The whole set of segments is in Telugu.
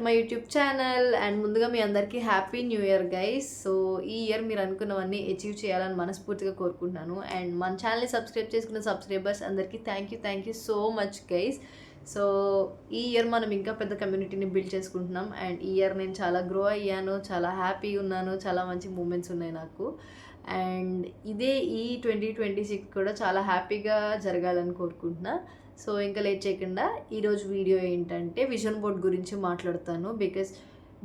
My YouTube channel. అండ్ ముందుగా మీ అందరికీ happy new year guys. So ఈ ఇయర్ మీరు అనుకున్నవన్నీ అచీవ్ చేయాలని మనస్ఫూర్తిగా కోరుకుంటున్నాను. అండ్ మన ఛానల్ని సబ్స్క్రైబ్ చేసుకున్న సబ్స్క్రైబర్స్ అందరికీ thank you so much guys. So ఈ ఇయర్ మనం ఇంకా పెద్ద కమ్యూనిటీని బిల్డ్ చేసుకుంటున్నాం. అండ్ ఈ ఇయర్ నేను చాలా గ్రో అయ్యాను, చాలా హ్యాపీగా ఉన్నాను, చాలా మంచి మూమెంట్స్ ఉన్నాయి నాకు. అండ్ ఇదే ఈ 2026 కూడా చాలా హ్యాపీగా జరగాలని కోరుకుంటున్నా. సో ఇంకా లేట్ చేయకుండా ఈరోజు వీడియో ఏంటంటే విజన్ బోర్డ్ గురించి మాట్లాడతాను. Because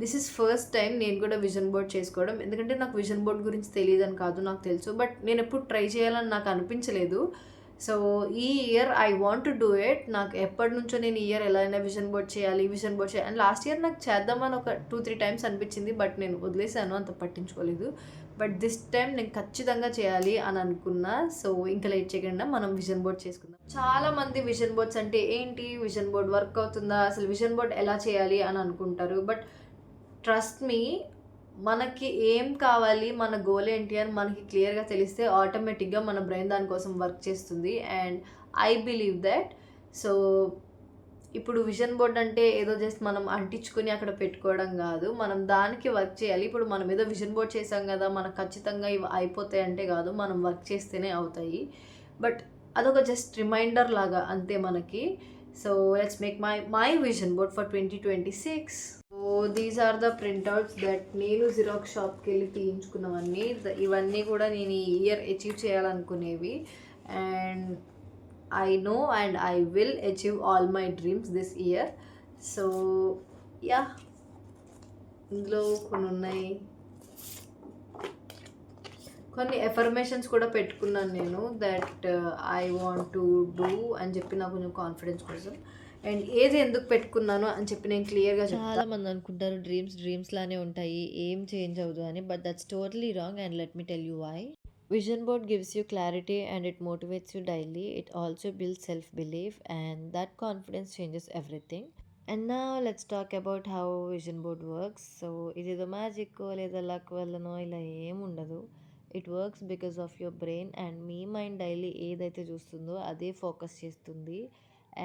this is first time నేను కూడా విజన్ బోర్డ్ చేసుకోవడం. ఎందుకంటే నాకు విజన్ బోర్డ్ గురించి తెలియదని కాదు, నాకు తెలుసు, బట్ నేను ఎప్పుడు ట్రై చేయాలని నాకు అనిపించలేదు. సో ఈ year I want to do it. నాకు ఎప్పటి నుంచో నేను ఈ ఇయర్ ఎలా అయినా విజన్ బోర్డ్ చేయాలి అండ్ లాస్ట్ ఇయర్ నాకు చేద్దామని ఒక 2-3 టైమ్స్ అనిపించింది, బట్ నేను వదిలేసాను, అంత పట్టించుకోలేదు. బట్ దిస్ టైం నేను ఖచ్చితంగా చేయాలి అని అనుకున్నా. సో ఇంకా లేట్ చేయకుండా మనం విజన్ బోర్డ్ చేసుకుందాం. చాలా మంది విజన్ బోర్డ్స్ అంటే ఏంటి, విజన్ బోర్డ్ వర్క్ అవుతుందా, అసలు విజన్ బోర్డ్ ఎలా చేయాలి అని అనుకుంటారు. బట్ ట్రస్ట్ మీ, మనకి ఏం కావాలి, మన గోల్ ఏంటి అని మనకి క్లియర్గా తెలిస్తే ఆటోమేటిక్గా మన బ్రెయిన్ దానికోసం వర్క్ చేస్తుంది. And I believe that. So ఇప్పుడు విజన్ బోర్డ్ అంటే ఏదో జస్ట్ మనం అంటించుకొని అక్కడ పెట్టుకోవడం కాదు, మనం దానికి వర్క్ చేయాలి. ఇప్పుడు మనం ఏదో విజన్ బోర్డ్ చేసాం కదా, మనకు ఖచ్చితంగా ఇవి అయిపోతాయి అంటే కాదు, మనం వర్క్ చేస్తేనే అవుతాయి. బట్ అదొక జస్ట్ రిమైండర్ లాగా అంతే మనకి. So let's make my vision board for 2026. So these are the printouts that నేను జిరాక్స్ షాప్కి వెళ్ళి తీయించుకున్నవన్నీ. ఇవన్నీ కూడా నేను ఈ ఇయర్ అచీవ్ చేయాలనుకునేవి. And I know and I will achieve all my dreams this year. So yeah, ఇందులో కొన్ని ఉన్నాయి, కొన్ని ఎఫర్మేషన్స్ కూడా పెట్టుకున్నాను నేను, that I want to do అని చెప్పి నాకు కొంచెం కాన్ఫిడెన్స్ కోసం. అండ్ ఏది ఎందుకు పెట్టుకున్నాను అని చెప్పి నేను క్లియర్గా చెప్తాను. చాలా మంది అనుకుంటారు డ్రీమ్స్ లానే ఉంటాయి, ఏం చేంజ్ అవ్వదు అని. But that's totally wrong and let me tell you why. Vision board gives you clarity and it motivates you daily. It also builds self-belief and that confidence changes everything. And now let's talk about how vision board works. So idido magic leda luck vallano ila em undadu. It works because of your brain and me mind daily ఏదైతే చూస్తుందో అదే ఫోకస్ చేస్తుంది.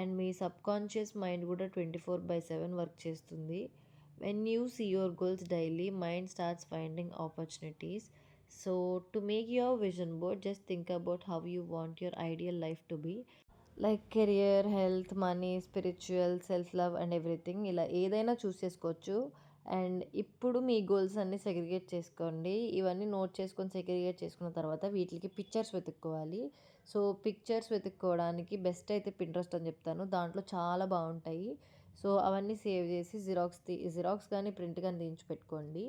అండ్ మీ సబ్కాన్షియస్ మైండ్ కూడా 24/7 వర్క్ చేస్తుంది. When you see your goals daily, mind starts finding opportunities. So to make your vision board, just think about how you want your ideal life to be, like career, health, money, spiritual, self love and everything. ఇలా ఏదైనా చూస్ చేసుకోవచ్చు. అండ్ ఇప్పుడు మీ గోల్స్ అన్నీ సెగ్రిగేట్ చేసుకోండి. ఇవన్నీ నోట్ చేసుకొని సెగ్రిగేట్ చేసుకున్న తర్వాత వీటికి పిక్చర్స్ వెతుక్కోవాలి. సో పిక్చర్స్ వెతుక్కోవడానికి బెస్ట్ అయితే పింట్రెస్ట్ అని చెప్తాను, దాంట్లో చాలా బాగుంటాయి. సో అవన్నీ సేవ్ చేసి జిరాక్స్ కానీ ప్రింట్ కానీ తీయించి పెట్టుకోండి.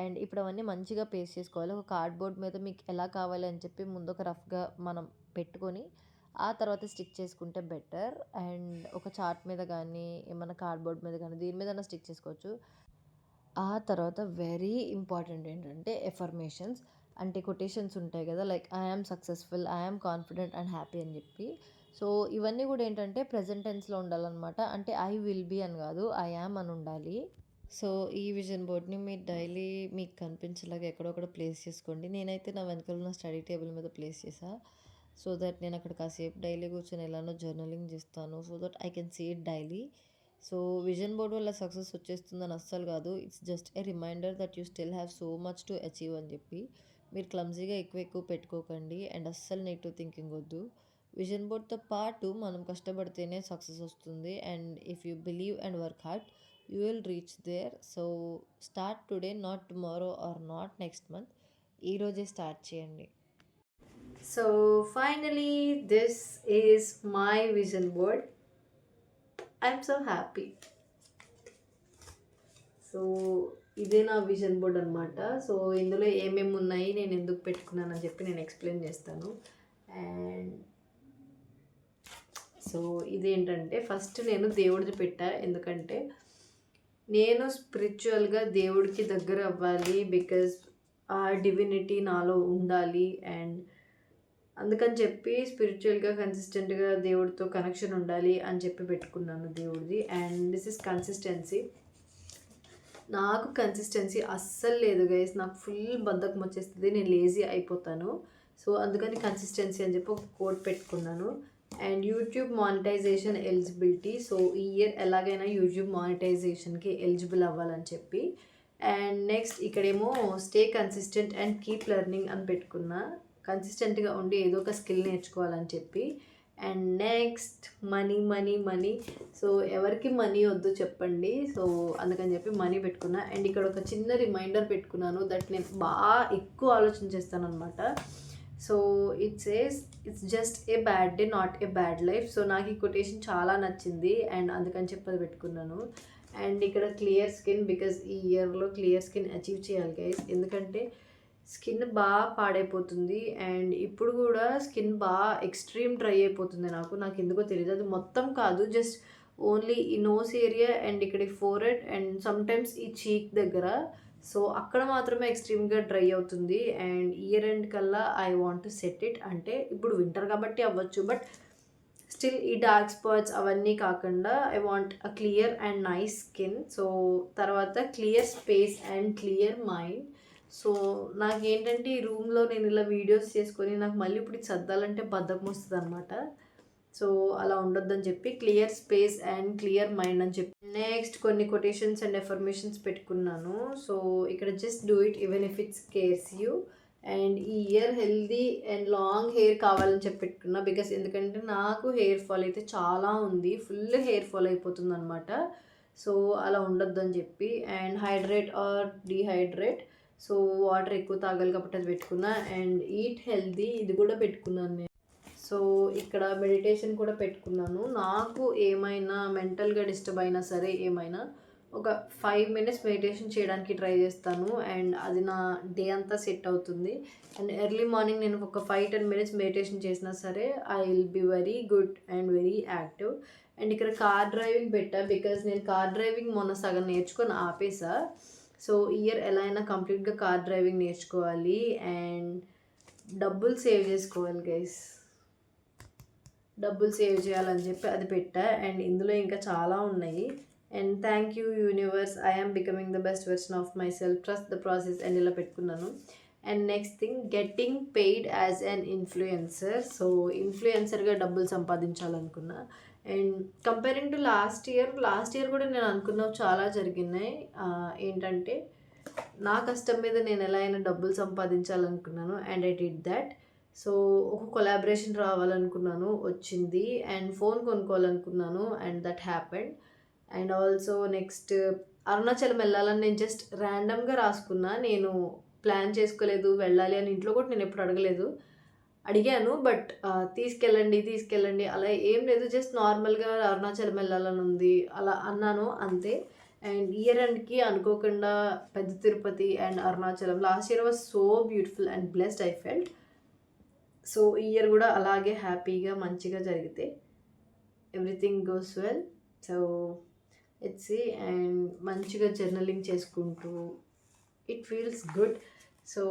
అండ్ ఇప్పుడు అవన్నీ మంచిగా పేస్ట్ చేసుకోవాలి. ఒక కార్డ్బోర్డ్ మీద మీకు ఎలా కావాలి అని చెప్పి ముందు ఒక రఫ్గా మనం పెట్టుకొని ఆ తర్వాత స్టిక్ చేసుకుంటే బెటర్. అండ్ ఒక చార్ట్ మీద కానీ ఏమైనా కార్డ్బోర్డ్ మీద కానీ దీని మీద స్టిక్ చేసుకోవచ్చు. ఆ తర్వాత వెరీ ఇంపార్టెంట్ ఏంటంటే ఎఫర్మేషన్స్, అంటే కొటేషన్స్ ఉంటాయి కదా, like I am successful, I am confident and happy అని చెప్పి. సో ఇవన్నీ కూడా ఏంటంటే ప్రెజెంట్ టెన్స్లో ఉండాలన్నమాట. అంటే ఐ విల్ బీ అని కాదు, ఐ యామ్ అని ఉండాలి. సో ఈ విజన్ బోర్డ్ని మీరు డైలీ మీకు కనిపించేలాగా ఎక్కడొక్కడ ప్లేస్ చేసుకోండి. నేనైతే నా వెనకాల ఉన్న స్టడీ టేబుల్ మీద ప్లేస్ చేసా, సో దట్ నేను అక్కడ కాసేపు డైలీ కూర్చొని ఎలానో జర్నలింగ్ చేస్తాను, so that I can see it daily. So vision board వల్ల సక్సెస్ వచ్చేస్తుందని అస్సలు కాదు, it's just a reminder that you still have so much to achieve అని చెప్పి. మీరు క్లమ్జీగా ఎక్కువ పెట్టుకోకండి అండ్ అస్సలు నెగిటివ్ థింకింగ్ వద్దు. విజన్ బోర్డ్తో పాటు మనం కష్టపడితేనే సక్సెస్ వస్తుంది. And if you believe and work hard, you will reach there. So start today, not tomorrow or not next month. ఈ రోజే స్టార్ట్ చేయండి. So finally this is my vision board. I'm so happy. So ఇదే నా విజన్ బోర్డ్ అనమాట. సో ఇందులో ఏమేమి ఉన్నాయి, నేను ఎందుకు పెట్టుకున్నానని చెప్పి నేను ఎక్స్ప్లెయిన్ చేస్తాను. అండ్ సో ఇదేంటంటే ఫస్ట్ నేను దేవుడిది పెట్టా, ఎందుకంటే నేను స్పిరిచువల్గా దేవుడికి దగ్గర అవ్వాలి, బికాజ్ ఆ డివినిటీ నాలో ఉండాలి. అండ్ అందుకని చెప్పి స్పిరిచువల్గా కన్సిస్టెంట్గా దేవుడితో కనెక్షన్ ఉండాలి అని చెప్పి పెట్టుకున్నాను దేవుడిది. And this is consistency. నాకు కన్సిస్టెన్సీ అస్సలు లేదు గైస్, నాకు ఫుల్ బద్ధకం వచ్చేస్తుంది, నేను లేజీ అయిపోతాను. సో అందుకని కన్సిస్టెన్సీ అని చెప్పి ఒక కోడ్ పెట్టుకున్నాను. And YouTube monetization eligibility. So ఈ ఇయర్ ఎలాగైనా యూట్యూబ్ మానిటైజేషన్కి ఎలిజిబుల్ అవ్వాలని చెప్పి. అండ్ నెక్స్ట్ ఇక్కడేమో stay consistent and keep learning అని పెట్టుకున్నా. కన్సిస్టెంట్గా ఉండి ఏదో ఒక స్కిల్ నేర్చుకోవాలని చెప్పి. And next money money money. So ఎవరికి మనీ వద్దు చెప్పండి. సో అందుకని చెప్పి మనీ పెట్టుకున్నా. అండ్ ఇక్కడ ఒక చిన్న రిమైండర్ పెట్టుకున్నాను దట్ నేను బాగా ఎక్కువ ఆలోచించేస్తాను అనమాట. So it's just A bad day not a bad life. So నాకు ఈ కొటేషన్ చాలా నచ్చింది అండ్ అందుకని చెప్పి అది పెట్టుకున్నాను. అండ్ ఇక్కడ క్లియర్ స్కిన్, బికాజ్ ఈ ఇయర్లో క్లియర్ స్కిన్ అచీవ్ చేయాలి గైస్. ఎందుకంటే స్కిన్ బాగా పాడైపోతుంది అండ్ ఇప్పుడు కూడా స్కిన్ బాగా ఎక్స్ట్రీమ్ డ్రై అయిపోతుంది నాకు ఎందుకో తెలియదు. అది మొత్తం కాదు, జస్ట్ ఓన్లీ ఈ నోస్ ఏరియా అండ్ ఇక్కడ ఫోర్హెడ్ అండ్ సమ్టైమ్స్ ఈ చీక్ దగ్గర. సో అక్కడ మాత్రమే ఎక్స్ట్రీమ్గా డ్రై అవుతుంది. అండ్ ఇయర్ ఎండ్ కల్లా I want to set it. అంటే ఇప్పుడు వింటర్ కాబట్టి అవ్వచ్చు, బట్ స్టిల్ ఈ డార్క్ స్పాట్స్ అవన్నీ కాకుండా I want a clear and nice skin. So తర్వాత clear space and clear mind. So నాకేంటంటే ఈ రూమ్లో నేను ఇలా వీడియోస్ చేసుకొని నాకు మళ్ళీ ఇప్పుడు ఇది సర్దాలంటే బద్ధకం వస్తుంది అనమాట. సో అలా ఉండొద్దని చెప్పి clear space and clear mind అని చెప్పి. నెక్స్ట్ కొన్ని కొటేషన్స్ అండ్ ఎఫర్మేషన్స్ పెట్టుకున్నాను. సో ఇక్కడ just do it even if it scares you. And ఈ year healthy and long hair కావాలని చెప్పి పెట్టుకున్నా. బికాస్ ఎందుకంటే నాకు హెయిర్ ఫాల్ అయితే చాలా ఉంది, ఫుల్ హెయిర్ ఫాల్ అయిపోతుంది అనమాట. సో అలా ఉండొద్దు అని చెప్పి. And hydrate or dehydrate. So water ఎక్కువ తాగాలి కాబట్టి అది పెట్టుకున్నా. అండ్ ఈట్ హెల్దీ ఇది కూడా పెట్టుకున్నాను నేను. సో ఇక్కడ మెడిటేషన్ కూడా పెట్టుకున్నాను. నాకు ఏమైనా మెంటల్గా డిస్టర్బ్ అయినా సరే ఏమైనా ఒక 5 minutes మెడిటేషన్ చేయడానికి ట్రై చేస్తాను అండ్ అది నా డే అంతా సెట్ అవుతుంది. అండ్ ఎర్లీ మార్నింగ్ నేను ఒక 5-10 minutes మెడిటేషన్ చేసినా సరే I will be very good and very active. And ఇక్కడ కార్ డ్రైవింగ్ పెట్టా బికాజ్ నేను కార్ డ్రైవింగ్ మొన్న సగం నేర్చుకొని ఆపేసా. సో ఇయర్ ఎలా అయినా కంప్లీట్గా కార్ డ్రైవింగ్ నేర్చుకోవాలి అండ్ డబ్బులు సేవ్ చేసుకోవాలి గైస్. డబ్బులు సేవ్ చేయాలని చెప్పి అది పెట్టా. అండ్ ఇందులో ఇంకా చాలా ఉన్నాయి. And thank you universe, I am becoming the best version of myself, trust the process and ఇలా పెట్టుకున్నాను. And next thing getting paid as an influencer. So ఇన్ఫ్లుయెన్సర్గా డబ్బులు సంపాదించాలనుకున్నా. And comparing to last year కూడా నేను అనుకున్నవి చాలా జరిగినాయి. ఏంటంటే నా కష్టం మీద నేను ఎలా అయినా డబ్బులు సంపాదించాలనుకున్నాను and I did that. So ఒక కొలాబరేషన్ రావాలనుకున్నాను, వచ్చింది. అండ్ ఫోన్ కొనుక్కోవాలనుకున్నాను and that happened. And also next Arunachalam వెళ్ళాలని నేను జస్ట్ ర్యాండమ్గా రాసుకున్నా. నేను ప్లాన్ చేసుకోలేదు వెళ్ళాలి అని, ఇంట్లో కూడా నేను ఎప్పుడు అడిగాను బట్ తీసుకెళ్ళండి అలా ఏం లేదు. జస్ట్ నార్మల్గా అరుణాచలం వెళ్ళాలని ఉంది అలా అన్నాను అంతే. అండ్ ఇయర్ ఎండ్కి అనుకోకుండా పెద్ద Tirupati and Arunachalam. Last year was so beautiful and blessed I felt. So ఈ ఇయర్ కూడా అలాగే హ్యాపీగా మంచిగా జరిగితే everything goes well. So it's and మంచిగా జర్నలింగ్ చేసుకుంటూ it feels good. So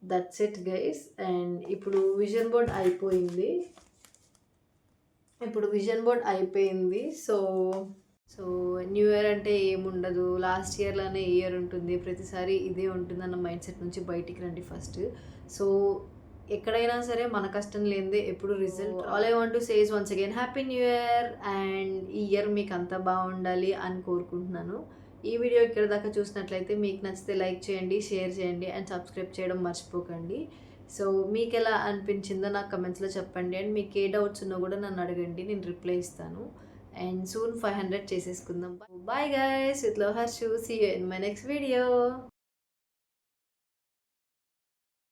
that's it guys. And ఇప్పుడు విజన్ బోర్డ్ అయిపోయింది. సో న్యూ ఇయర్ అంటే ఏముండదు, లాస్ట్ ఇయర్లోనే ఇయర్ ఉంటుంది, ప్రతిసారి ఇదే ఉంటుంది అన్న మైండ్ సెట్ నుంచి బయటికి రండి ఫస్ట్. సో ఎక్కడైనా సరే మన కష్టం లేనిదే ఎప్పుడు result. All I want to say is once again happy new year. And ఈ ఇయర్ మీకు అంతా బాగుండాలి అని కోరుకుంటున్నాను. ఈ వీడియో ఇక్కడ దాకా చూసినట్లయితే మీకు నచ్చితే లైక్ చేయండి, షేర్ చేయండి అండ్ సబ్స్క్రైబ్ చేయడం మర్చిపోకండి. సో మీకు ఎలా అనిపించిందో నాకు కమెంట్స్లో చెప్పండి. అండ్ మీకు ఏ డౌట్స్ ఉన్నా కూడా నన్ను అడగండి, నేను రిప్లై ఇస్తాను. అండ్ సూన్ 500 చేసేసుకుందాం. Bye guys, with love Harshu. See you in my next video.